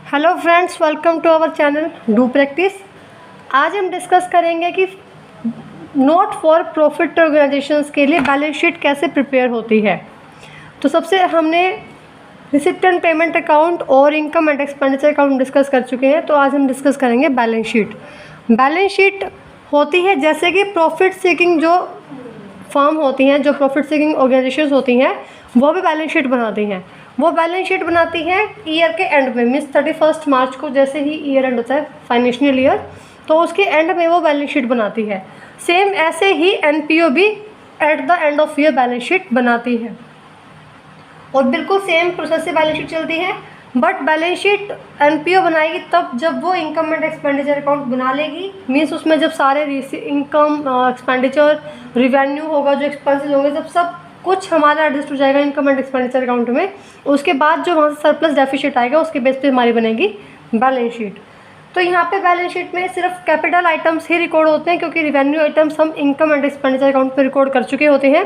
Hello friends, welcome to our channel do practice. आज हम discuss करेंगे कि नॉट फॉर प्रॉफिट ऑर्गेनाइजेशंस के लिए बैलेंस शीट कैसे प्रिपेयर होती है। तो सबसे हमने रिसिप्ट एंड पेमेंट अकाउंट और income and expenditure account discuss कर चुके हैं। तो आज हम डिस्कस करेंगे बैलेंस शीट। बैलेंस शीट होती है जैसे कि प्रॉफिट सीकिंग जो फर्म होती हैं, जो प्रॉफिट सीकिंग ऑर्गेनाइजेशंस होती हैं, वो भी बैलेंस शीट बनाती हैं। वो बैलेंस शीट बनाती हैं ईयर के एंड में, मीन्स 31 मार्च को जैसे ही ईयर एंड होता है फाइनेंशियल ईयर, तो उसके एंड में वो बैलेंस शीट बनाती है। सेम ऐसे ही एनपीओ भी at the end of year balance sheet बनाती है और बिल्कुल सेम प्रोसेस से बैलेंस शीट चलती है। बट बैलेंस शीट एनपीओ बनाएगी तब जब वो इनकम एंड एक्सपेंडिचर अकाउंट बना लेगी, मीन्स उसमें जब सारे इनकम एक्सपेंडिचर रिवेन्यू होगा, जो एक्सपेंसेस होंगे, जब सब कुछ हमारा एडजस्ट हो जाएगा इनकम एंड एक्सपेंडिचर अकाउंट में, उसके बाद जो वहाँ से सरप्लस डेफिसिट आएगा उसके बेस पे हमारी बनेगी बैलेंस शीट। तो यहाँ पे बैलेंस शीट में सिर्फ कैपिटल आइटम्स ही रिकॉर्ड होते हैं, क्योंकि रिवेन्यू आइटम्स हम इनकम एंड एक्सपेंडिचर अकाउंट पे रिकॉर्ड कर चुके होते हैं।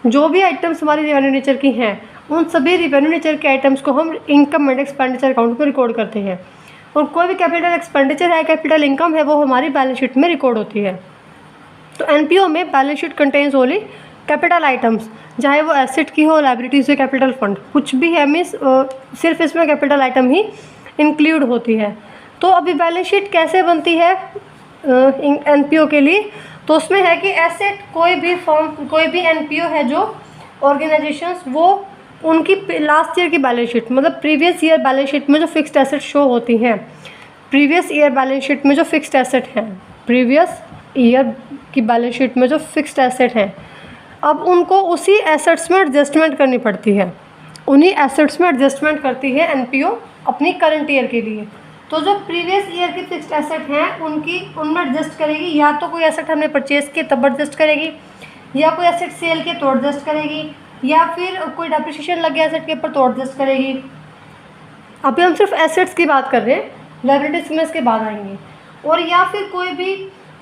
जो भी आइटम्स हमारी रिवेन्यू नेचर की हैं, उन सभी रिवेन्यू नेचर के आइटम्स को हम इनकम एंड एक्सपेंडिचर अकाउंट में रिकॉर्ड करते हैं। और कोई भी कैपिटल एक्सपेंडिचर है, कैपिटल इनकम है, वो हमारी बैलेंस शीट में रिकॉर्ड होती है। तो एनपीओ में balance sheet contains only capital items, चाहे वो एसेट की हो, लायबिलिटीज हो, कैपिटल फंड, कुछ भी है, मीन्स सिर्फ इसमें कैपिटल आइटम ही इंक्लूड होती है। तो अभी बैलेंस शीट कैसे बनती है एनपीओ के लिए, तो उसमें है कि एसेट कोई भी फर्म, कोई भी एनपीओ है जो ऑर्गेनाइजेशंस, वो उनकी लास्ट ईयर की बैलेंस शीट, मतलब प्रीवियस ईयर बैलेंस शीट में जो फिक्स्ड एसेट शो होती हैं, प्रीवियस ईयर बैलेंस शीट में जो फिक्स्ड एसेट हैं, प्रीवियस ईयर की बैलेंस शीट में जो फिक्स्ड एसेट हैं, अब उनको उसी एसेट्स में एडजस्टमेंट करनी पड़ती है। उन्हीं एसेट्स में एडजस्टमेंट करती है एनपीओ अपनी करंट ईयर के लिए। तो जो प्रीवियस ईयर की फिक्स्ड एसेट हैं उनमें एडजस्ट करेगी, या तो कोई एसेट हमने परचेज किए तब एडजस्ट करेगी, या कोई एसेट सेल किए तो एडजस्ट करेगी, या फिर कोई डेप्रिसिएशन लग गया एसेट के ऊपर तो एडजस्ट करेगी। अभी हम सिर्फ एसेट्स की बात कर रहे हैं, लायबिलिटीज में इसके बाद आएंगे। और या फिर कोई भी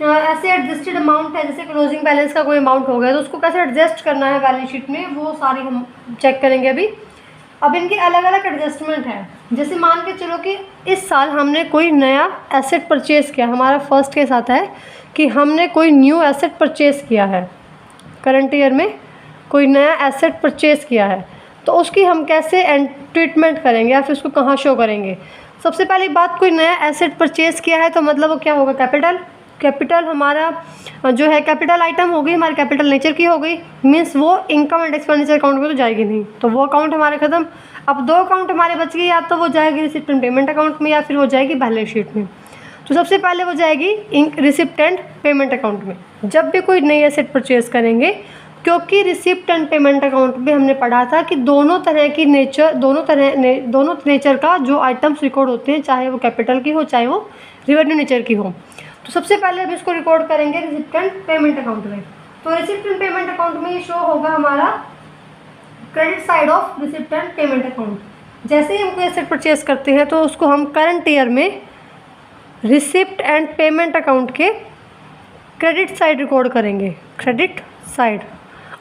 ऐसे एडजस्टेड अमाउंट है, जैसे क्लोजिंग बैलेंस का कोई अमाउंट हो गया, तो उसको कैसे एडजस्ट करना है बैलेंस शीट में, वो सारी हम चेक करेंगे अभी। अब इनकी अलग अलग एडजस्टमेंट है। जैसे मान के चलो कि इस साल हमने कोई नया एसेट परचेज़ किया, हमारा फर्स्ट केस आता है कि हमने कोई न्यू एसेट परचेज़ किया है, करंट ईयर में कोई नया एसेट परचेज़ किया है, तो उसकी हम कैसे ट्रीटमेंट करेंगे या फिर उसको कहाँ शो करेंगे। सबसे पहली बात, कोई नया एसेट परचेज़ किया है तो मतलब वो क्या होगा, कैपिटल हमारा जो है कैपिटल आइटम हो गई, हमारे कैपिटल नेचर की हो गई, मीन्स वो इनकम एंड एक्सपेंडिचर अकाउंट में तो जाएगी नहीं, तो वो अकाउंट हमारे ख़त्म। अब दो अकाउंट हमारे बच गए, या तो वो जाएगी रिसिप्ट एंड पेमेंट अकाउंट में, या फिर वो जाएगी बैलेंस शीट में। तो सबसे पहले वो जाएगी रिसिप्ट एंड पेमेंट अकाउंट में जब भी कोई नई एसेट परचेज़ करेंगे, क्योंकि रिसिप्ट एंड पेमेंट अकाउंट में हमने पढ़ा था कि दोनों नेचर का जो आइटम्स रिकॉर्ड होते हैं, चाहे वो कैपिटल की हो, चाहे वो रिवेन्यू नेचर की हो। तो सबसे पहले अब इसको रिकॉर्ड करेंगे रिसिप्ट एंड पेमेंट अकाउंट में। तो रिसिप्ट एंड पेमेंट अकाउंट में ये शो होगा हमारा credit side of receipt and payment account. जैसे ही हम कोई एसेट परचेज करते हैं तो उसको हम करंट ईयर में रिसिप्ट एंड पेमेंट अकाउंट के क्रेडिट साइड रिकॉर्ड करेंगे, क्रेडिट साइड,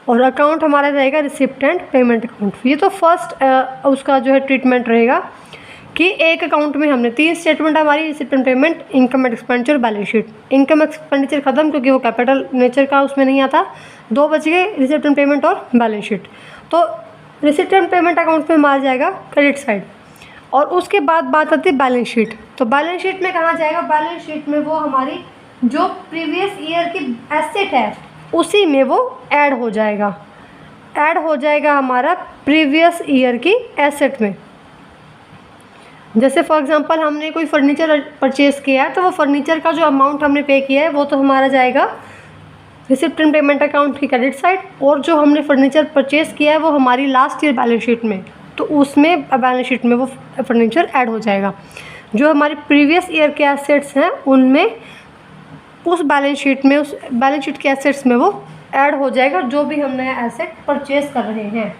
और अकाउंट हमारा रहेगा रिसिप्ट एंड पेमेंट अकाउंट। ये तो फर्स्ट उसका जो है ट्रीटमेंट रहेगा कि एक अकाउंट में हमने 3 स्टेटमेंट हमारी, receipt and payment, income and expenditure, balance sheet. Income expenditure खत्म क्योंकि वो कैपिटल नेचर का उसमें नहीं आता, 2 बच गए, रिसिप्ट एंड पेमेंट और बैलेंस शीट। तो रिसिप्ट एंड पेमेंट अकाउंट में हमारा जाएगा क्रेडिट साइड, और उसके बाद बात आती है बैलेंस शीट। तो बैलेंस शीट में कहाँ जाएगा, बैलेंस शीट में वो हमारी जो प्रीवियस ईयर की एसेट है उसी में वो ऐड हो जाएगा हमारा प्रीवियस ईयर की एसेट में। जैसे फॉर एग्जांपल हमने कोई फर्नीचर परचेज़ किया है, तो वो फर्नीचर का जो अमाउंट हमने पे किया है वो तो हमारा जाएगा रिसिप्ट एंड पेमेंट अकाउंट की क्रेडिट साइड, और जो हमने फर्नीचर परचेज़ किया है वो हमारी लास्ट ईयर बैलेंस शीट में, तो उसमें बैलेंस शीट में वो फर्नीचर ऐड हो जाएगा। जो हमारी प्रीवियस ईयर के एसेट्स हैं उनमें उस बैलेंस शीट के एसेट्स में वो ऐड हो जाएगा, जो भी हम नया एसेट परचेज़ कर रहे हैं।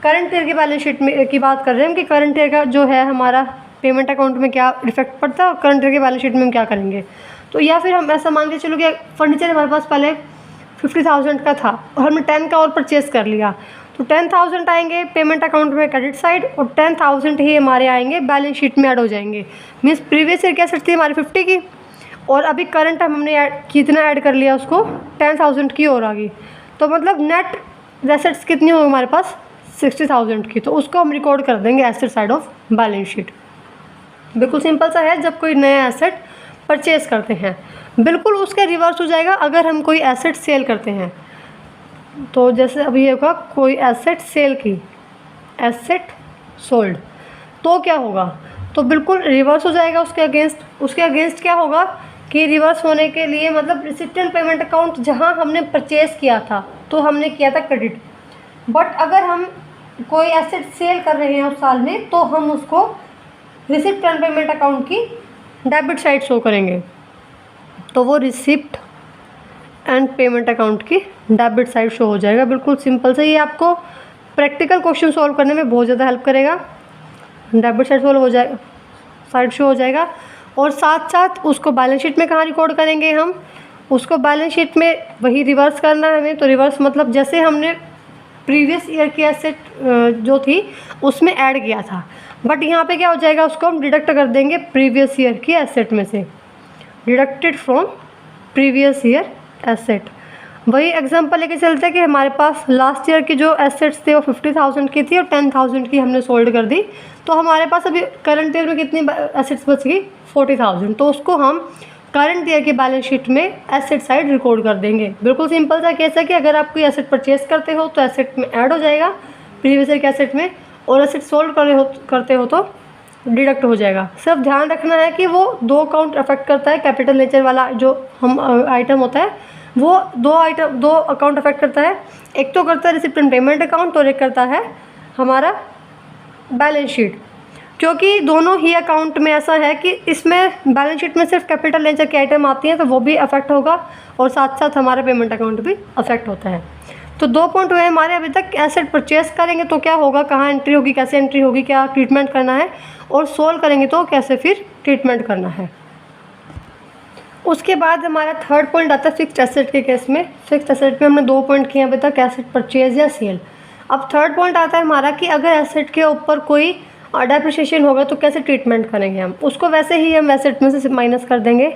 करंट ईयर की बैलेंस शीट में की बात कर रहे हैं हम कि करंट ईयर का जो है हमारा पेमेंट अकाउंट में क्या इफेक्ट पड़ता है और करंट ईयर की बैलेंस शीट में हम क्या करेंगे। तो या फिर हम ऐसा मान के चलो कि फर्नीचर हमारे पास पहले 50,000 का था और हमने 10 का और परचेज़ कर लिया, तो 10,000 आएंगे पेमेंट अकाउंट में क्रेडिट साइड और 10,000 ही हमारे आएंगे बैलेंस शीट में ऐड हो जाएंगे। मीन्स प्रीवियस ईयर की एसेट्स थी हमारी 50 की और अभी करंट टाइम हमने कितना ऐड कर लिया उसको 10,000 की और आ गई, तो मतलब नेट एसेट्स कितनी होगी हमारे पास 60,000 की, तो उसको हम रिकॉर्ड कर देंगे asset side of balance sheet. बिल्कुल सिंपल सा है। जब कोई नया एसेट परचेज करते हैं बिल्कुल उसका रिवर्स हो जाएगा अगर हम कोई एसेट सेल करते हैं। तो जैसे अभी होगा कोई एसेट सेल की, एसेट सोल्ड, तो क्या होगा, तो बिल्कुल रिवर्स हो जाएगा उसके अगेंस्ट। उसके अगेंस्ट क्या होगा कि रिवर्स होने के लिए मतलब रिसिप्टेंट पेमेंट अकाउंट जहां हमने परचेज़ किया था तो हमने किया था क्रेडिट, बट अगर हम कोई एसेट सेल कर रहे हैं उस साल में तो हम उसको रिसिप्ट एंड पेमेंट अकाउंट की डेबिट साइड शो करेंगे, तो वो रिसिप्ट एंड पेमेंट अकाउंट की डेबिट साइड शो हो जाएगा। बिल्कुल सिंपल से ये आपको प्रैक्टिकल क्वेश्चन सॉल्व करने में बहुत ज़्यादा हेल्प करेगा। डेबिट साइड सॉल्व हो जाएगा, साइड शो हो जाएगा और साथ साथ उसको बैलेंस शीट में कहाँ रिकॉर्ड करेंगे हम, उसको बैलेंस शीट में वही रिवर्स करना है हमें। तो रिवर्स मतलब जैसे हमने प्रीवियस ईयर की एसेट जो थी उसमें ऐड किया था, बट यहाँ पे क्या हो जाएगा उसको हम डिडक्ट कर देंगे प्रीवियस ईयर की एसेट में से, deducted from previous year asset. वही एग्जांपल लेके चलते हैं कि हमारे पास लास्ट ईयर की जो एसेट्स थे वो 50,000 की थी और 10,000 की हमने सोल्ड कर दी, तो हमारे पास अभी करंट ईयर में कितनी एसेट्स बच गई 40,000, तो उसको हम करंट ईयर की बैलेंस शीट में एसेट साइड रिकॉर्ड कर देंगे। बिल्कुल सिंपल सा केस है कि अगर आप कोई एसेट परचेज करते हो तो एसेट में ऐड हो जाएगा प्रीवियस ईयर के एसेट में, और एसेट सोल्ड करते हो तो डिडक्ट हो जाएगा। सिर्फ ध्यान रखना है कि वो दो अकाउंट अफेक्ट करता है, कैपिटल नेचर वाला जो हम आइटम होता है वो दो अकाउंट अफेक्ट करता है। एक तो करता है रिसिप्ट एंड पेमेंट अकाउंट और एक करता है हमारा बैलेंस शीट, क्योंकि दोनों ही अकाउंट में ऐसा है कि इसमें बैलेंस शीट में सिर्फ कैपिटल नेचर के आइटम आती हैं तो वो भी अफेक्ट होगा और साथ साथ हमारा पेमेंट अकाउंट भी अफेक्ट होता है। तो 2 पॉइंट हुए हमारे अभी तक। एसेट परचेस करेंगे तो क्या होगा, कहाँ एंट्री होगी, कैसे एंट्री होगी, क्या ट्रीटमेंट करना है, और सोल्व करेंगे तो कैसे फिर ट्रीटमेंट करना है। उसके बाद हमारा थर्ड पॉइंट आता है फिक्स्ड एसेट के केस में। फिक्स्ड एसेट में हमने 2 पॉइंट किए अभी तक, एसेट परचेज या सेल। अब थर्ड पॉइंट आता है हमारा कि अगर एसेट के ऊपर कोई डेप्रिसिएशन होगा तो कैसे ट्रीटमेंट करेंगे हम उसको। वैसे ही हम एसेट में से माइनस कर देंगे,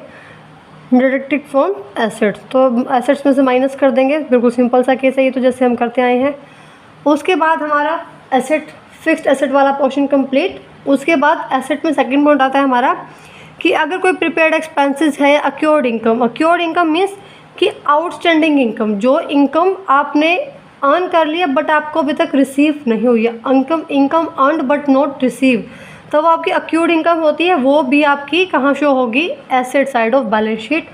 डिडक्टेड फ्रॉम एसेट्स, तो एसेट्स में से माइनस कर देंगे। बिल्कुल सिंपल सा केस है ये, तो जैसे हम करते आए हैं। उसके बाद हमारा एसेट फिक्स्ड एसेट वाला पोर्शन कंप्लीट। उसके बाद एसेट में सेकंड पॉइंट आता है हमारा कि अगर कोई प्रीपेड एक्सपेंसेस है, accrued income. Accrued income means कि आउटस्टैंडिंग इनकम, जो इनकम आपने अर्न कर लिया बट आपको अभी तक रिसीव नहीं हुई है, income earned but not receive, तो वो आपकी अक्यूर्ड इनकम होती है। वो भी आपकी कहाँ शो होगी, asset side of balance sheet.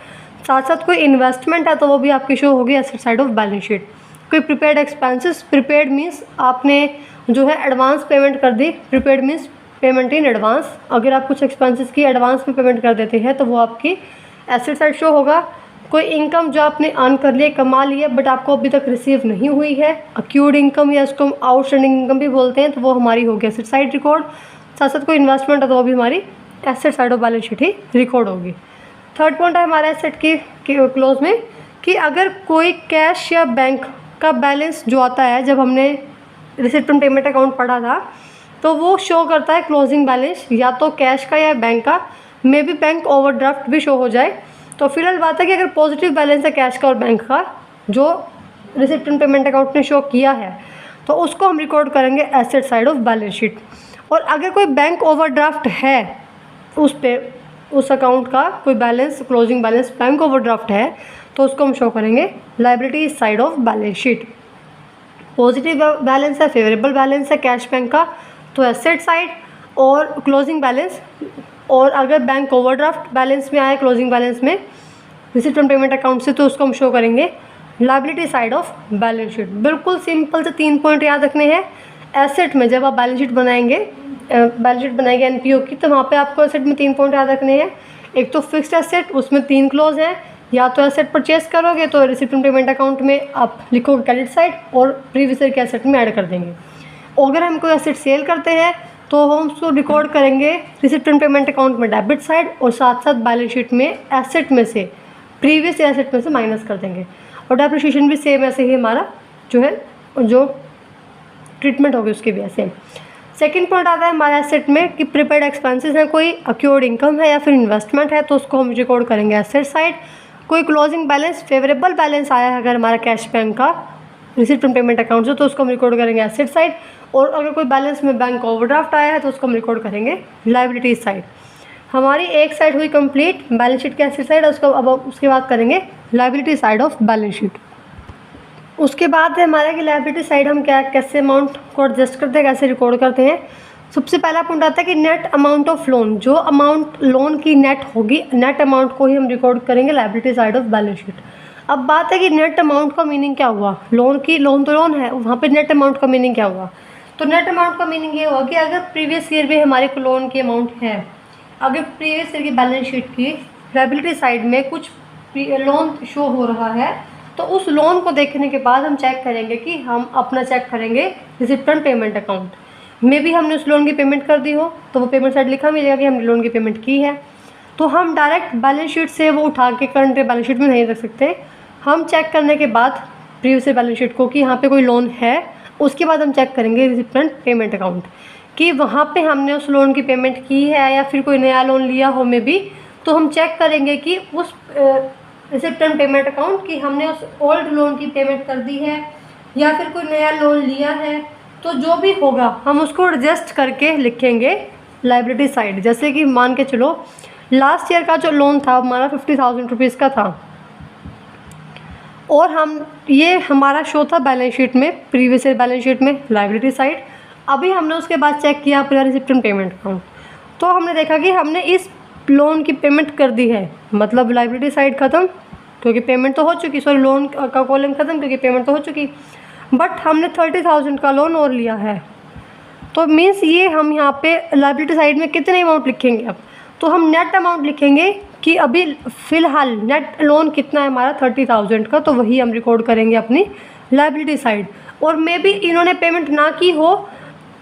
साथ साथ कोई इन्वेस्टमेंट है तो वो भी आपकी शो होगी asset side of balance sheet. कोई प्रीपेड एक्सपेंसेस, प्रीपेड मीन्स आपने जो है एडवांस पेमेंट कर दी, prepaid means payment in advance. अगर आप कुछ एक्सपेंसेस की एडवांस में पेमेंट कर देते हैं तो वो आपकी एसेट साइड शो होगा। कोई इनकम जो आपने अर्न कर लिया, कमा लिया बट आपको अभी तक रिसीव नहीं हुई है, अक्यूर्ड इनकम या इसको हम आउटस्टैंडिंग इनकम भी बोलते हैं, तो वो हमारी होगी एसेट साइड रिकॉर्ड। साथ साथ कोई इन्वेस्टमेंट है तो वो भी हमारी asset side of balance sheet he record होगी। थर्ड पॉइंट है हमारा एसेट की क्लोज में कि अगर कोई कैश या बैंक का बैलेंस जो आता है, जब हमने रिसिप्ट एंड पेमेंट अकाउंट पढ़ा था तो वो शो करता है क्लोजिंग बैलेंस या तो कैश का या बैंक का, मे बी बैंक ओवरड्राफ्ट भी शो हो जाए। तो फिलहाल बात है कि अगर पॉजिटिव बैलेंस है कैश का और बैंक का जो रिसिप्ट एंड पेमेंट अकाउंट ने शो किया है तो उसको हम रिकॉर्ड करेंगे asset side of balance sheet. और अगर कोई बैंक ओवरड्राफ्ट है उस अकाउंट का कोई balance, closing balance bank overdraft है तो उसको हम शो करेंगे liability side of balance sheet. Positive balance है, फेवरेबल बैलेंस है कैश बैंक का तो एसेट साइड और क्लोजिंग बैलेंस, और अगर बैंक ओवरड्राफ्ट बैलेंस में आए क्लोजिंग बैलेंस में रिसिप्ट एंड पेमेंट अकाउंट से तो उसको हम शो करेंगे liability side of balance sheet. बिल्कुल सिंपल से 3 पॉइंट याद रखने हैं। एसेट में जब आप बैलेंस शीट बनाएंगे एनपीओ की, तो वहाँ पे आपको एसेट में 3 पॉइंट याद रखने हैं। एक तो फिक्स्ड एसेट, उसमें 3 क्लोज हैं, या तो एसेट परचेस करोगे तो रिसिप्ट एंड पेमेंट अकाउंट में आप लिखोगे क्रेडिट साइड और प्रीवियस ईयर के एसेट में ऐड कर देंगे। अगर हम कोई एसेट सेल करते हैं तो हम उसको रिकॉर्ड करेंगे रिसिप्ट एंड पेमेंट अकाउंट में डेबिट साइड और साथ साथ बैलेंस शीट में एसेट में से प्रीवियस एसेट में से माइनस कर देंगे। और डेप्रिसिएशन भी सेम ऐसे ही हमारा जो ट्रीटमेंट होगी उसकी वजह से। सेकंड पॉइंट आता है हमारे एसेट में कि प्रीपेड एक्सपेंसेस है, कोई अक्योर्ड इनकम है या फिर इन्वेस्टमेंट है तो उसको हम रिकॉर्ड करेंगे एसेट साइड। कोई क्लोजिंग बैलेंस फेवरेबल बैलेंस आया है अगर हमारा कैश बैंक का रिसीट फ्रॉम पेमेंट अकाउंट से तो उसको हम रिकॉर्ड करेंगे एसेट साइड। और अगर कोई बैलेंस में बैंक ओवरड्राफ्ट आया है तो उसको हम रिकॉर्ड करेंगे लायबिलिटीज साइड। हमारी एक साइड हुई कंप्लीट बैलेंस शीट के एसेट साइड, उसको अब उसके बाद करेंगे liability side of balance sheet. उसके बाद है हमारा कि लायबिलिटी साइड हम क्या कैसे अमाउंट को एडजस्ट करते हैं, कैसे रिकॉर्ड करते हैं। सबसे पहला पॉइंट आता है कि नेट अमाउंट ऑफ लोन, जो अमाउंट लोन की नेट होगी नेट अमाउंट को ही हम रिकॉर्ड करेंगे liability side of balance sheet. अब बात है कि नेट अमाउंट का मीनिंग क्या हुआ, लोन तो लोन है, वहाँ पे नेट अमाउंट का मीनिंग क्या हुआ। तो नेट अमाउंट का मीनिंग ये हुआ कि अगर प्रीवियस ईयर में हमारे को लोन की अमाउंट है, अगर प्रीवियस ईयर की बैलेंस शीट की लायबिलिटी साइड में कुछ लोन शो हो रहा है तो उस लोन को देखने के बाद हम चेक करेंगे कि हम अपना चेक करेंगे रिसीप्ट फ्रॉम पेमेंट अकाउंट में भी हमने उस लोन की पेमेंट कर दी हो तो वो पेमेंट साइड लिखा मिलेगा कि हमने लोन की पेमेंट की है। तो हम डायरेक्ट बैलेंस शीट से वो उठा के करंट बैलेंस शीट में नहीं रख सकते। हम चेक करने के बाद प्रीवियस बैलेंस शीट को कि यहाँ पे कोई लोन है, उसके बाद हम चेक करेंगे रिसीप्ट फ्रॉम पेमेंट अकाउंट कि वहाँ पे हमने उस लोन की पेमेंट की है या फिर कोई नया लोन लिया हो में भी। तो हम चेक करेंगे कि उस रिसीप्ट फ्रॉम पेमेंट अकाउंट की हमने उस ओल्ड लोन की पेमेंट कर दी है या फिर कोई नया लोन लिया है। तो जो भी होगा हम उसको एडजस्ट करके लिखेंगे लायबिलिटी साइड। जैसे कि मान के चलो लास्ट ईयर का जो लोन था हमारा 50,000 रुपीज़ का था और हम ये हमारा शो था बैलेंस शीट में, प्रीवियस ईयर बैलेंस शीट में लायबिलिटी साइड। अभी हमने उसके बाद चेक किया अपना रिसीप्ट फ्रॉम पेमेंट अकाउंट तो हमने देखा कि हमने इस लोन की पेमेंट कर दी है, मतलब लायबिलिटी साइड ख़त्म क्योंकि पेमेंट तो हो चुकी, सॉरी लोन का कॉलम ख़त्म क्योंकि पेमेंट तो हो चुकी, बट हमने 30,000 का लोन और लिया है। तो मीन्स ये हम यहाँ पे लायबिलिटी साइड में कितने अमाउंट लिखेंगे अब, तो हम नेट अमाउंट लिखेंगे कि अभी फ़िलहाल नेट लोन कितना है हमारा 30,000 का, तो वही हम रिकॉर्ड करेंगे अपनी लायबिलिटी साइड। और मे भी इन्होंने पेमेंट ना की हो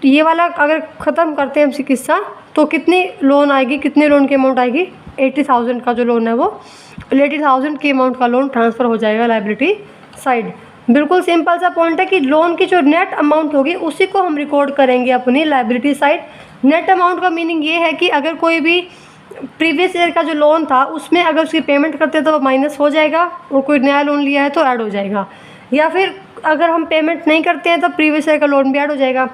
तो ये वाला अगर ख़त्म करते हैं हम किस्सा तो कितनी लोन आएगी, कितने लोन की अमाउंट आएगी, 80,000 का जो लोन है वो 80,000 की अमाउंट का लोन ट्रांसफ़र हो जाएगा लायबिलिटी साइड। बिल्कुल सिंपल सा पॉइंट है कि लोन की जो नेट अमाउंट होगी उसी को हम रिकॉर्ड करेंगे अपनी लायबिलिटी साइड। नेट अमाउंट का मीनिंग ये है कि अगर कोई भी प्रीवियस ईयर का जो लोन था उसमें अगर उसकी पेमेंट करते हैं तो वो माइनस हो जाएगा और कोई नया लोन लिया है तो ऐड हो जाएगा, या फिर अगर हम पेमेंट नहीं करते हैं तो प्रीवियस ईयर का लोन भी ऐड हो जाएगा,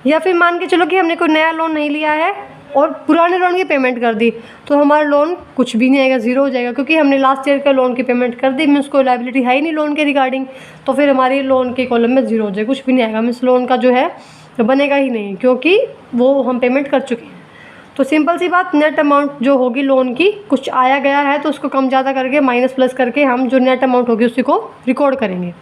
या फिर मान के चलो कि हमने कोई नया लोन नहीं लिया है और पुराने लोन की पेमेंट कर दी तो हमारा लोन कुछ भी नहीं आएगा, ज़ीरो हो जाएगा क्योंकि हमने लास्ट ईयर का लोन की पेमेंट कर दी, मीन्स कोई लायबिलिटी है ही नहीं लोन के रिगार्डिंग, तो फिर हमारी लोन के कॉलम में ज़ीरो हो जाएगा, कुछ भी नहीं आएगा, मीन्स लोन का जो है बनेगा ही नहीं क्योंकि वो हम पेमेंट कर चुके हैं। तो सिंपल सी बात, नेट अमाउंट जो होगी लोन की कुछ आया गया है तो उसको कम ज़्यादा करके माइनस प्लस करके हम जो नेट अमाउंट होगी उसी को रिकॉर्ड करेंगे।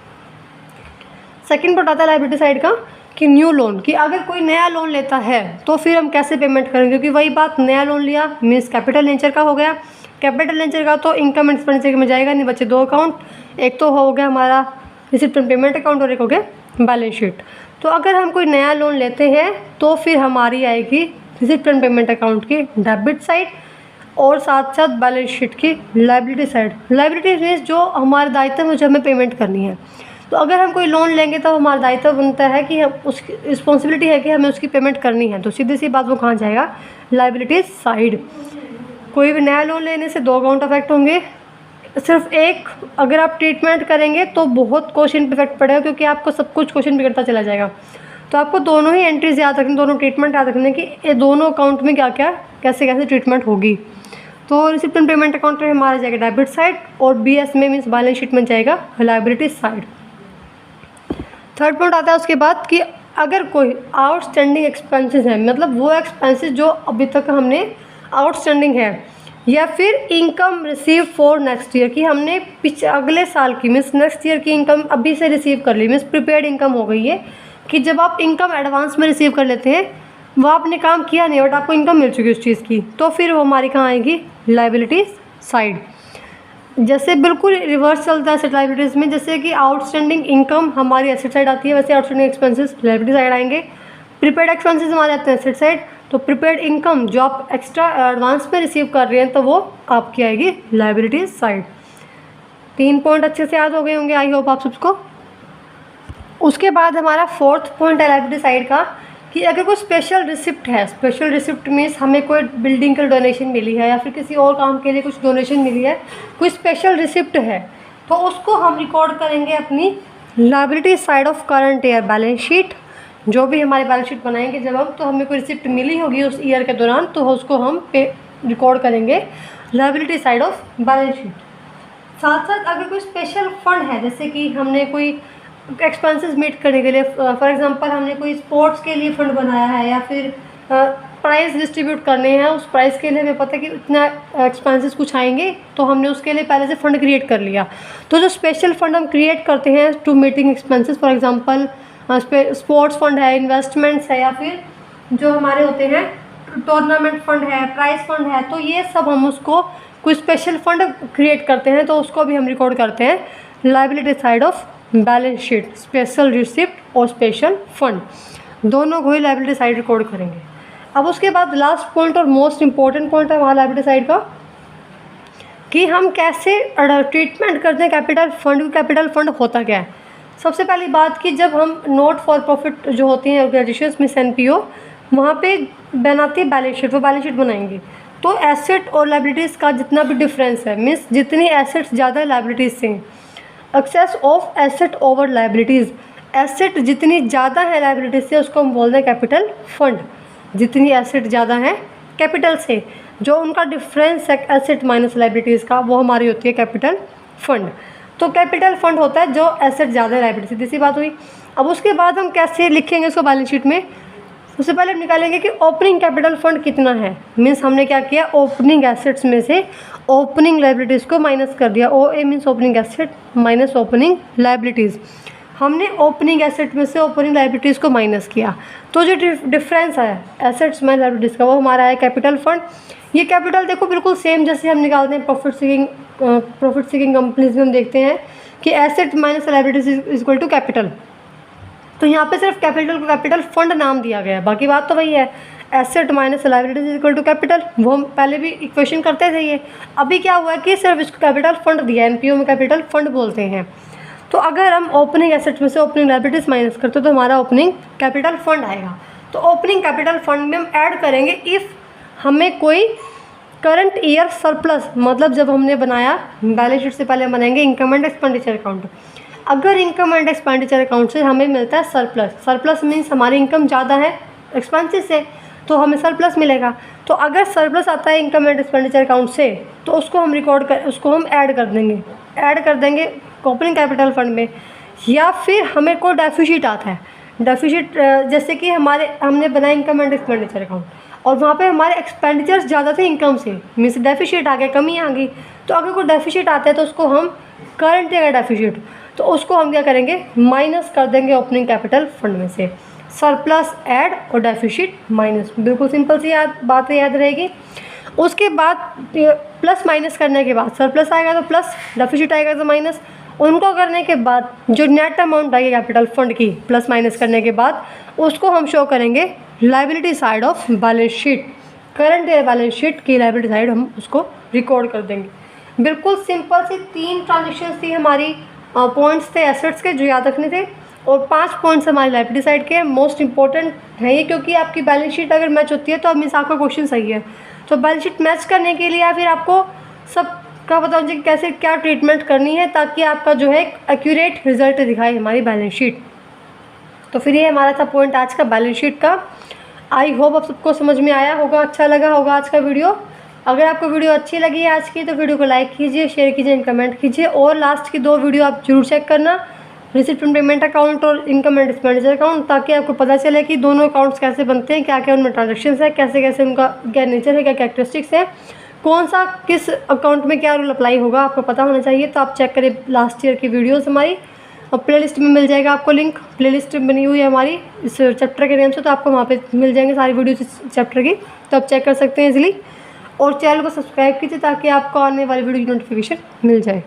सेकंड पार्ट आता है लायबिलिटी साइड का कि न्यू लोन, कि अगर कोई नया लोन लेता है तो फिर हम कैसे पेमेंट करेंगे, क्योंकि वही बात नया लोन लिया मीन्स कैपिटल नेचर का हो गया, कैपिटल नेचर का तो इनकम एंड एक्सपेंडिचर में जाएगा नहीं, बच्चे दो अकाउंट, एक तो हो गया हमारा रिसीप्ट फ्रॉम पेमेंट अकाउंट और एक हो गया बैलेंस शीट। तो अगर हम कोई नया लोन लेते हैं तो फिर हमारी आएगी रिसीप्ट फ्रॉम पेमेंट अकाउंट की डेबिट साइड और साथ साथ बैलेंस शीट की लायबिलिटी साइड। लायबिलिटी मीन्स जो हमारे दायित्व है जो हमें पेमेंट करनी है। तो अगर हम कोई लोन लेंगे तो हमारा दायित्व बनता है कि हम उसकी रिस्पॉन्सिबिलिटी है कि हमें उसकी पेमेंट करनी है, तो सीधी सी बात वो कहाँ जाएगा, लायबिलिटी साइड। कोई भी नया लोन लेने से दो अकाउंट अफेक्ट होंगे, सिर्फ एक अगर आप ट्रीटमेंट करेंगे तो बहुत क्वेश्चन पे इफेक्ट पड़ेगा क्योंकि आपको सब कुछ क्वेश्चन बिगड़ता चला जाएगा। तो आपको दोनों ही एंट्रीज याद रखनी, दोनों ट्रीटमेंट याद रखने की ये दोनों अकाउंट में क्या क्या कैसे कैसे ट्रीटमेंट होगी। तो रिसीप्ट फ्रॉम पेमेंट अकाउंट में हमारा जाएगा डेबिट साइड और BS में मीन्स बैलेंस शीट में जाएगा लायबिलिटी साइड। थर्ड पॉइंट आता है उसके बाद कि अगर कोई आउटस्टैंडिंग एक्सपेंसेस है, मतलब वो एक्सपेंसेस जो अभी तक हमने आउटस्टैंडिंग है, या फिर income receive for next year की हमने अगले साल की मीन्स नेक्स्ट ईयर की इनकम अभी से रिसीव कर ली, मीन्स प्रीपेड इनकम हो गई है कि जब आप इनकम एडवांस में रिसीव कर लेते हैं वो आपने काम किया नहीं बट आपको इनकम मिल चुकी है उस चीज़ की, तो फिर वो हमारी कहाँ आएगी, लायबिलिटी साइड। जैसे बिल्कुल रिवर्स चलता है एसेट लायबिलिटीज़ में, जैसे कि आउटस्टैंडिंग इनकम हमारी एसेट साइड आती है वैसे आउटस्टैंडिंग एक्सपेंसेस लायबिलिटी साइड आएंगे। प्रीपेड एक्सपेंसेस हमारे आते हैं एसेट साइड, तो प्रीपेड इनकम जो आप एक्स्ट्रा एडवांस में रिसीव कर रहे हैं तो वो आपकी आएगी लायबिलिटी साइड। 3 पॉइंट अच्छे से याद हो गए होंगे आई होप आप सबको। उसके बाद हमारा फोर्थ पॉइंट है लायबिलिटी साइड का कि अगर कोई स्पेशल रिसिप्ट है, स्पेशल रिसिप्ट मीन्स हमें कोई बिल्डिंग की डोनेशन मिली है या फिर किसी और काम के लिए कुछ डोनेशन मिली है, कोई स्पेशल रिसिप्ट है, तो उसको हम रिकॉर्ड करेंगे अपनी liability side of current year balance sheet. जो भी हमारे बैलेंस शीट बनाएंगे जब हम, तो हमें कोई रिसिप्ट मिली होगी उस ईयर के दौरान, तो उसको हम रिकॉर्ड करेंगे liability side of balance sheet. साथ साथ अगर कोई स्पेशल फंड है, जैसे कि हमने कोई एक्सपेंसेस मीट करने के लिए, फॉर एग्जांपल हमने कोई स्पोर्ट्स के लिए फ़ंड बनाया है या फिर प्राइज़ डिस्ट्रीब्यूट करने हैं, उस प्राइज़ के लिए हमें पता है कि इतना एक्सपेंसेस कुछ आएंगे, तो हमने उसके लिए पहले से फ़ंड क्रिएट कर लिया। तो जो स्पेशल फ़ंड हम क्रिएट करते हैं to meeting expenses, for example sports fund है, इन्वेस्टमेंट्स है, या फिर जो हमारे होते हैं टूर्नामेंट फंड है, प्राइज़ फंड है, तो ये सब हम उसको कोई स्पेशल फ़ंड क्रिएट करते हैं, तो उसको भी हम रिकॉर्ड करते हैं liability side of balance sheet. Special receipt और स्पेशल फंड दोनों को ही लायबिलिटी साइड रिकॉर्ड करेंगे। अब उसके बाद लास्ट पॉइंट और मोस्ट इंपॉर्टेंट पॉइंट है हमारा लायबिलिटी साइड का कि हम कैसे ट्रीटमेंट करते हैं कैपिटल फंड। कैपिटल फंड होता क्या है? सबसे पहली बात कि जब हम नॉट फॉर प्रॉफिट जो होती हैं ऑर्गेनाइजेशन में NPO, वहाँ पे बनाती है बैलेंस शीट, वो बैलेंस शीट बनाएंगे। तो एसेट और लायबिलिटीज़ का जितना भी डिफरेंस है, मीन्स जितनी एसेट्स ज़्यादा है लायबिलिटीज़ से, excess of asset over liabilities, asset जितनी ज़्यादा है लायबिलिटीज से उसको हम बोलते हैं कैपिटल फंड। जितनी एसेट ज़्यादा है कैपिटल से, जो उनका डिफरेंस है एसेट माइनस लायबिलिटीज़ का, वो हमारी होती है कैपिटल फंड। तो कैपिटल फंड होता है जो एसेट ज़्यादा है लायबिलिटी, सीधी सी बात हुई। अब उसके बाद हम कैसे लिखेंगे इसको बैलेंस शीट में? सबसे पहले हम निकालेंगे कि ओपनिंग कैपिटल फंड कितना है। मीन्स हमने क्या किया, ओपनिंग एसेट्स में से ओपनिंग लायबिलिटीज़ को माइनस कर दिया। OA means opening asset minus opening liabilities. हमने ओपनिंग एसेट में से ओपनिंग लायबिलिटीज़ को माइनस किया, तो जो डिफरेंस है एसेट्स माइनस लायबिलिटीज़ का, वो हमारा है कैपिटल फंड। ये कैपिटल देखो बिल्कुल सेम जैसे हम निकालते हैं प्रॉफिट सीकिंग कंपनीज में हम देखते हैं कि asset minus liabilities is equal to capital. तो यहाँ पे सिर्फ कैपिटल को कैपिटल फंड नाम दिया गया है, बाकी बात तो वही है, asset minus liabilities equal to capital. वो हम पहले भी इक्वेशन करते थे ये। अभी क्या हुआ है कि सिर्फ इसको कैपिटल फंड दिया, NPO में कैपिटल फंड बोलते हैं। तो अगर हम ओपनिंग एसेट में से ओपनिंग लायबिलिटीज माइनस करते तो हमारा ओपनिंग कैपिटल फंड आएगा। तो ओपनिंग कैपिटल फंड में हम ऐड करेंगे इफ़ हमें कोई करंट ईयर सरप्लस, मतलब जब हमने बनाया बैलेंस शीट से पहले हम बनाएंगे इनकम एंड एक्सपेंडिचर अकाउंट। अगर इनकम एंड एक्सपेंडिचर अकाउंट से हमें मिलता है सरप्लस, सरप्लस मीन्स हमारी इनकम ज़्यादा है एक्सपेंसेस से, तो हमें सरप्लस मिलेगा। तो अगर सरप्लस आता है इनकम एंड एक्सपेंडिचर अकाउंट से, तो उसको हम उसको हम ऐड कर देंगे ओपनिंग कैपिटल फंड में। या फिर हमें कोई डेफिसिट आता है, डेफिसिट जैसे कि हमने बनाया इनकम एंड एक्सपेंडिचर अकाउंट और वहाँ पे हमारे एक्सपेंडिचर्स ज़्यादा थे इनकम से, मीन्स डेफिसिट आ गया, कमी आ गई। तो अगर कोई डेफिसिट आता है तो उसको हम करंट ईयर डेफिसिट, तो उसको हम क्या करेंगे, माइनस कर देंगे ओपनिंग कैपिटल फंड में से। सरप्लस ऐड और डेफिसिट माइनस, बिल्कुल सिंपल सी बात याद रहेगी। उसके बाद प्लस माइनस करने के बाद सरप्लस आएगा तो प्लस, डेफिसिट आएगा तो माइनस। उनको करने के बाद जो नेट अमाउंट आएगी कैपिटल फंड की प्लस माइनस करने के बाद, उसको हम शो करेंगे liability side of balance sheet. Current year balance sheet की लायबिलिटी साइड हम उसको रिकॉर्ड कर देंगे। बिल्कुल सिंपल सी 3 ट्रांजेक्शन्स थी हमारी, पॉइंट्स थे एसेट्स के जो याद रखने थे, और 5 पॉइंट्स हमारी लायबिलिटी साइड के। मोस्ट इंपॉर्टेंट है ये, क्योंकि आपकी बैलेंस शीट अगर मैच होती है तो मीन्स आपका क्वेश्चन सही है। तो बैलेंस शीट मैच करने के लिए या फिर आपको सब का पता होना चाहिए कैसे क्या ट्रीटमेंट करनी है, ताकि आपका जो है एक्यूरेट रिजल्ट दिखाए हमारी बैलेंस शीट। तो फिर ये हमारा था पॉइंट आज का बैलेंस शीट का। आई होप आप सबको समझ में आया होगा, अच्छा लगा होगा आज का वीडियो। अगर आपको वीडियो अच्छी लगी है आज की, तो वीडियो को लाइक कीजिए, शेयर कीजिए एंड कमेंट कीजिए। और लास्ट की 2 वीडियो आप जरूर चेक करना, रिसिप्ट एंड पेमेंट अकाउंट और इनकम एंड एक्सपेंडिचर अकाउंट, ताकि आपको पता चले कि दोनों अकाउंट्स कैसे बनते हैं, क्या क्या उनमें ट्रांजेक्शन्स है, कैसे कैसे उनका क्या नेचर है, क्या कैरेक्टरिस्टिक्स है, कौन सा किस अकाउंट में क्या रूल अप्लाई होगा, आपको पता होना चाहिए। तो आप चेक करें लास्ट ईयर की वीडियोस हमारी, और प्लेलिस्ट में मिल जाएगा आपको लिंक। प्लेलिस्ट बनी हुई है हमारी इस चैप्टर के नेम से, तो आपको वहाँ पे मिल जाएंगे सारी वीडियोस इस चैप्टर की, तो आप चेक कर सकते हैं इजीली। और चैनल को सब्सक्राइब कीजिए ताकि आपको आने वाली वीडियो की नोटिफिकेशन मिल जाए।